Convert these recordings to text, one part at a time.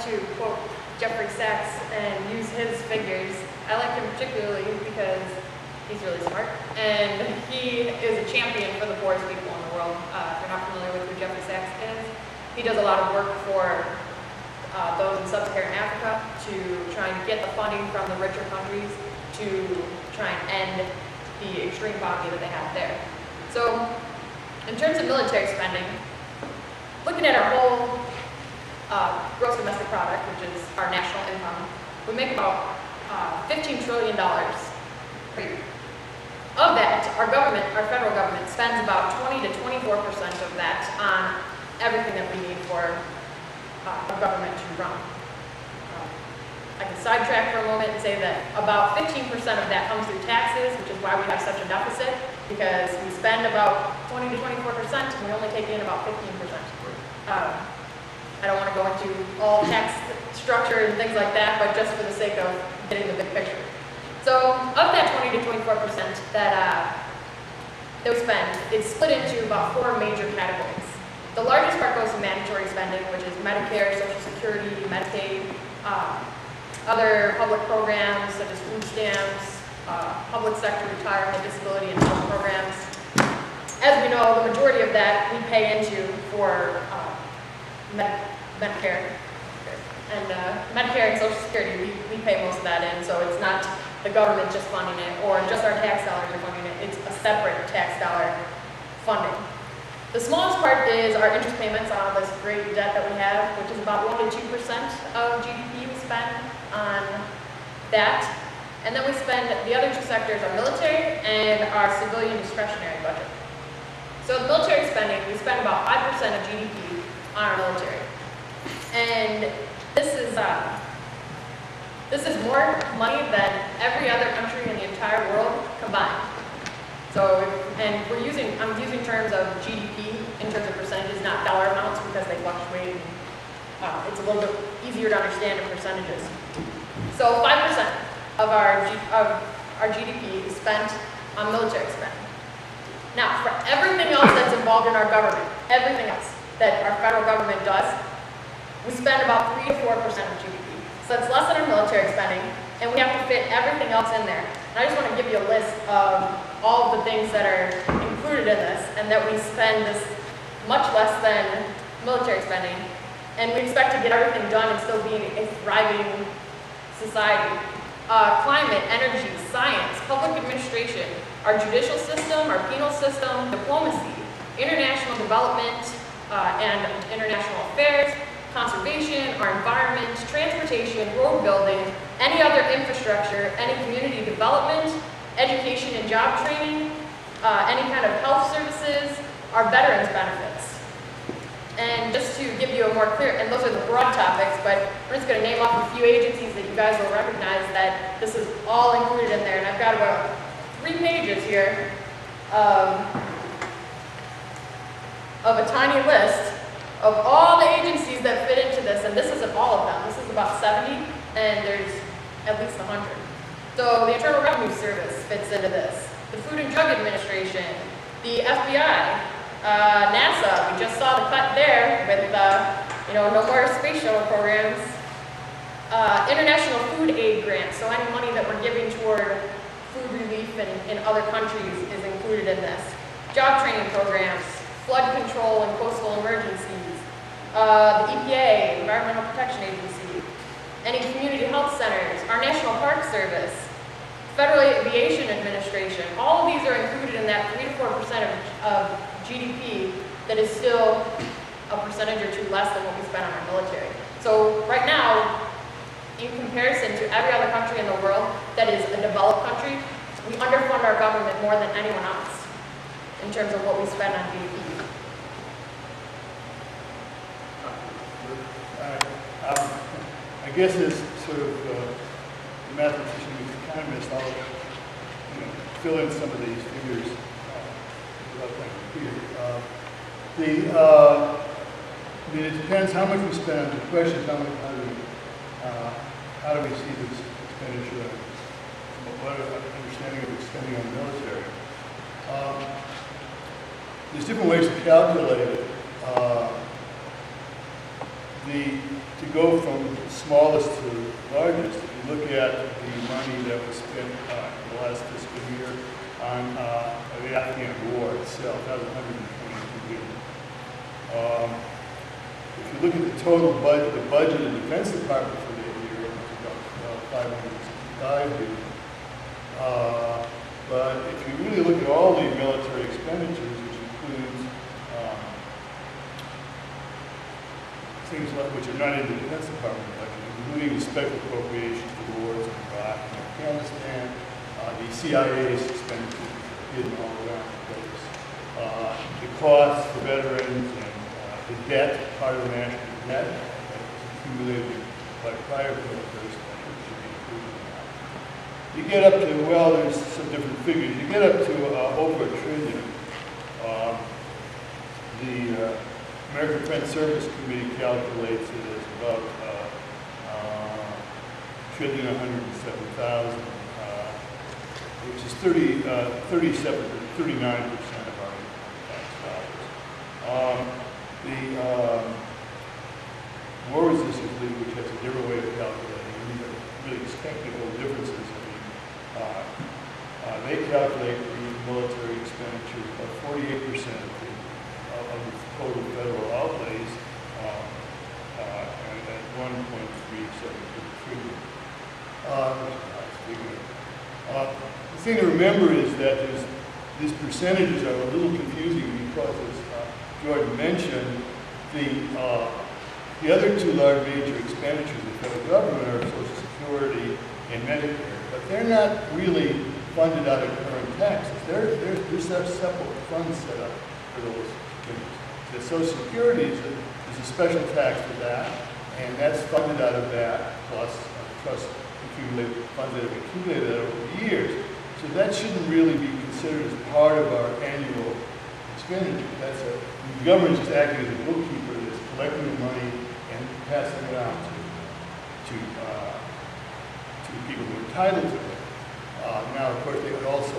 to quote Jeffrey Sachs and use his figures. I like him particularly because he's really smart, and he is a champion for the poorest people in the world. If you're not familiar with who Jeffrey Sachs is, he does a lot of work for those in sub-Saharan Africa to try and get the funding from the richer countries to try and end the extreme poverty that they have there. So, in terms of military spending, looking at our whole gross domestic product, which is our national income, we make about $15 trillion per year. Of that, our federal government, spends about 20 to 24% of that on everything that we need for a government to run. I can sidetrack for a moment and say that about 15% of that comes through taxes, which is why we have such a deficit, because we spend about 20 to 24% and we only take in about 15%. I don't want to go into all tax structure and things like that, but just for the sake of getting the big picture. So of that 20 to 24% that we spend, it's split into about 4 major categories. The largest part goes to mandatory spending, which is Medicare, Social Security, Medicaid, other public programs such as food stamps, public sector retirement, disability, and health programs. As we know, the majority of that we pay into for Medicare. And Medicare and Social Security, we pay most of that in, so it's not the government just funding it, or just our tax dollars are funding it. It's a separate tax dollar funding. The smallest part is our interest payments on all this great debt that we have, which is about 1 to 2% of GDP we spend on that. And then we spend, the other 2 sectors are military and our civilian discretionary budget. So the military spending, we spend about 5% of GDP on our military. And this is more money than every other country in the entire world combined. So, and I'm using terms of GDP in terms of percentages, not dollar amounts, because they fluctuate. It's a little bit easier to understand in percentages. So 5% of our GDP is spent on military spending. Now, for everything else that's involved in our government, everything else that our federal government does, we spend about 3 to 4% of GDP. So it's less than our military spending, and we have to fit everything else in there. And I just want to give you a list of all of the things that are included in this, and that we spend this much less than military spending, and we expect to get everything done and still be a thriving society. Climate, energy, science, public administration, our judicial system, our penal system, diplomacy, international development and international affairs, conservation, our environment, transportation, road building, any other infrastructure, any community development, education and job training, any kind of health services, our veterans benefits. And just to give you a more clear, and those are the broad topics, but we're just going to name off a few agencies that you guys will recognize that this is all included in there. And I've got about 3 pages here of a tiny list of all the agencies that fit into this, and this isn't all of them. This is about 70, and there's at least 100. So the Internal Revenue Service fits into this, the Food and Drug Administration, the FBI, NASA. We just saw the cut there with no more space shuttle programs. International food aid grants, so any money that we're giving toward food relief in other countries is included in this. Job training programs, flood control and coastal emergencies, the EPA, Environmental Protection Agency, any community health centers, our National Park Service, Federal Aviation Administration. All of these are included in that 3 to 4% of GDP that is still a percentage or 2 less than what we spend on our military. So right now, in comparison to every other country in the world that is a developed country, we underfund our government more than anyone else in terms of what we spend on GDP. I guess as sort of mathematician and economist, I'll fill in some of these figures without my computer. It depends how much we spend. The question is how do we see this expenditure? What understanding of spending on the military? There's different ways to calculate it. to go from smallest to largest, if you look at the money that was spent in the last fiscal year on the Afghan war itself, that was $122 billion. If you look at the total budget, the budget of the Defense Department for that year, it was about $565 billion. But if you really look at all the military expenditures, which includes things like, which are not in the Defense Department budget, including the special appropriations for the wars in Iraq and Afghanistan, the CIA's expenditures hidden all around the place, the costs for veterans and the debt, part of the national debt that was accumulated by prior military spending should be included in that. You get up to, well, there's some different figures. You get up to over $1 trillion. The American Defense Service Committee calculates it as about $1,107,000, which is 39% of our tax dollars. The War Resistance League, which has a different way of calculating, and these are really just technical differences. They calculate the military expenditures about 48% of the total federal outlays, and at 1.372 trillion. The thing to remember is that these percentages are a little confusing because, as Jordan mentioned, the other two large major expenditures of the federal government are Social Security and Medicare, but they're not really funded out of current taxes. There's separate funds set up for those things. The Social Security is a special tax for that, and that's funded out of that, plus trust funds that have accumulated over the years. So that shouldn't really be considered as part of our annual expenditure. The government is just acting as a bookkeeper that's collecting the money and passing it on to people who are entitled to it. Now, of course, they would also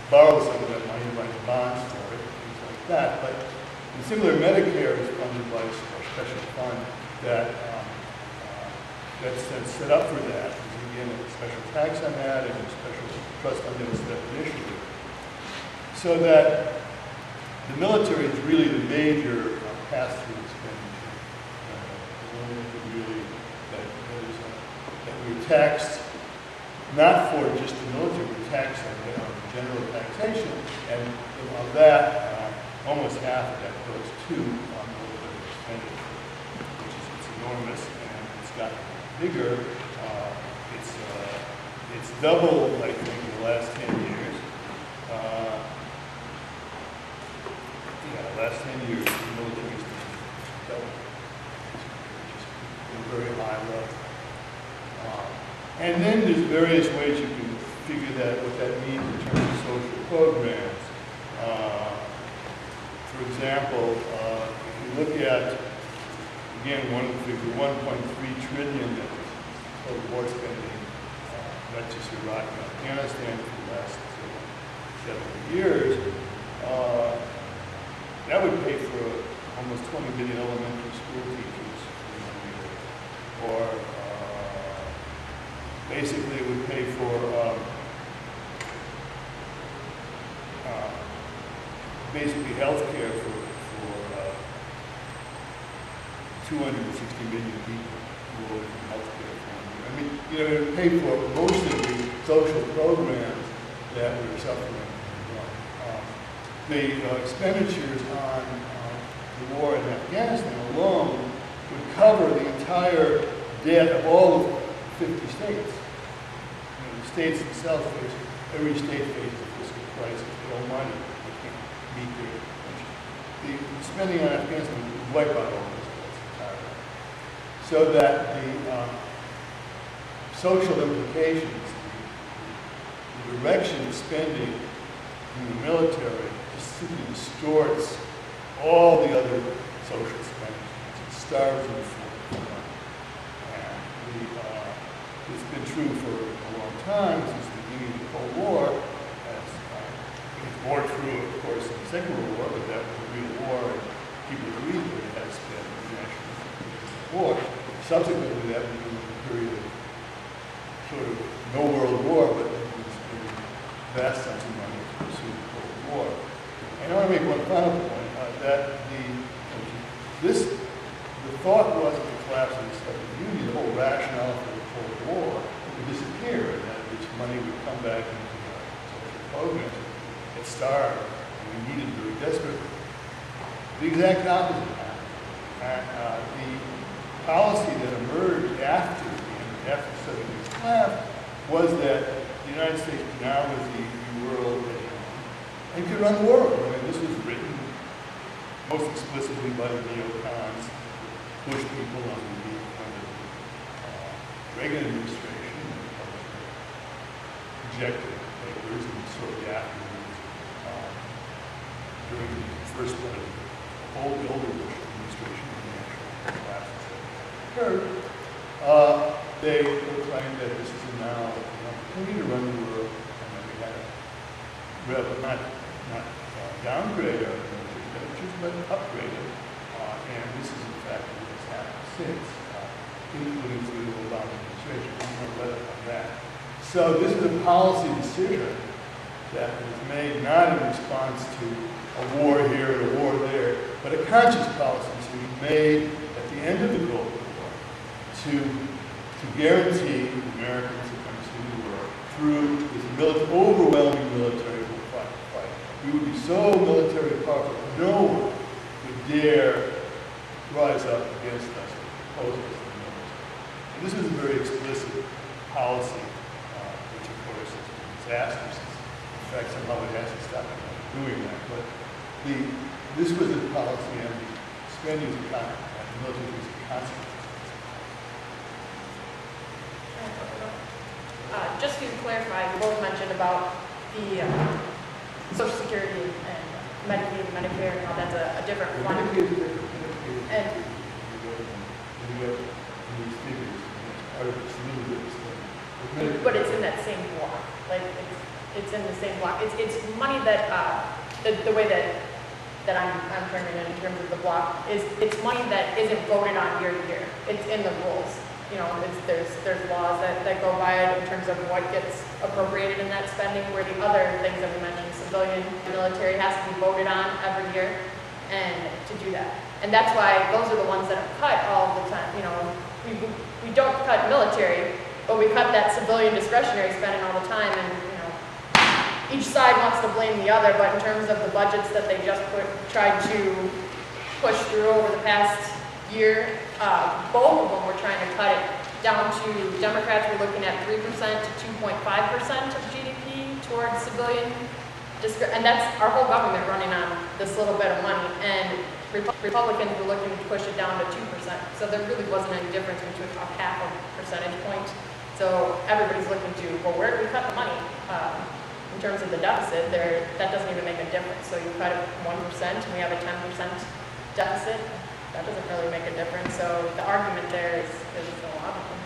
borrow some of that money and write bonds for it, things like that. But in similar, Medicare is funded by a special fund that's set up for that. There's again a special tax on that and a special trust fund that was set up initially. So that the military is really the major pass-through expenditure. The one that we're taxed not for just the military, we're taxed on general taxation, and of that, almost half of that goes to military expenditure, which is it's enormous, and it's gotten bigger. It's doubled, I think, in the last 10 years. The last 10 years, the military has doubled, which is a very high level. And then there's various ways you can figure that, what that means in terms of social programs. For example, if you look at, again, one of the figures, 1.3 trillion that was total war spending, not just Iraq and Afghanistan for the last 70 years, that would pay for almost 20 million elementary school teachers in 1 year. Or basically it would pay for basically health care for 260 million people who are in health care for 1 year. I mean, it would pay for most of the social programs that we're suffering from. The expenditures on the war in Afghanistan alone would cover the entire debt of all of 50 states. The states themselves every state faces a fiscal crisis. They owe money. They can't meet their the spending on Afghanistan would wipe out all those debts entirely. So that the social implications, the direction of spending in the military just simply distorts all the other social expenditures. It starves them for money. And it's been true for a long time, since the beginning of the Cold War. It's more true, of course, in the Second World War, but that was a real war, and people agreed that it has been national war. Subsequently, that became a period of sort of no world war, but it was vast sums of money to pursue the Cold War. And I want to make one final point, that the thought was that the collapse of the Soviet Union, the whole rationale for the Cold War, would disappear, and that its money would come back into the social programs. It starved, and we needed very desperately. The exact opposite happened. The policy that emerged after the Soviet Union collapse was that the United States now was the world and could run the world. I mean, this was written most explicitly by the neocons, push people on the Reagan administration, projected papers and shortly afterwards, during the first part of the whole older Bush administration, when the actual collapse occurred, they proclaimed that this is now an opportunity to run the world, and that we had to not downgrade our expenditures, but upgrade it. And this is in fact what has happened since, including through the Obama administration. I'm going to let it on that. So this is a policy decision that was made not in response to a war here and a war there, but a conscious policy decision made at the end of the Cold War to guarantee American supremacy in the world through this overwhelming military fight. We would be so military powerful, no one would dare rise up against us, oppose us in the military. And this was a very explicit policy, which of course has been disastrous. In fact, somehow it has to stop doing that. But this was a policy, and the spending of the military was a consequence. Just to clarify, you both mentioned about the Social Security and Medicaid, Medicare, and all that's a different fund. And but it's in that same block. Like it's in the same block. It's money that the way that I'm turning it in terms of the block is it's money that isn't voted on year to year. It's in the rules. You know, there's laws that go by it in terms of what gets appropriated in that spending, where the other things that we mentioned, civilian, military, has to be voted on every year, and to do that. And that's why those are the ones that are cut all the time. You know, we don't cut military, but we cut that civilian discretionary spending all the time, and you know, each side wants to blame the other, but in terms of the budgets that they just tried to push through over the past year, both of them were trying to cut it down to, Democrats were looking at 3% to 2.5% of GDP towards civilian, and that's our whole government running on this little bit of money, and Republicans were looking to push it down to 2%, so there really wasn't any difference between a half a percentage point. So everybody's looking to, well, where do we cut the money? In terms of the deficit, that doesn't even make a difference. So you cut it 1% and we have a 10% deficit. That doesn't really make a difference. So the argument there is illogical.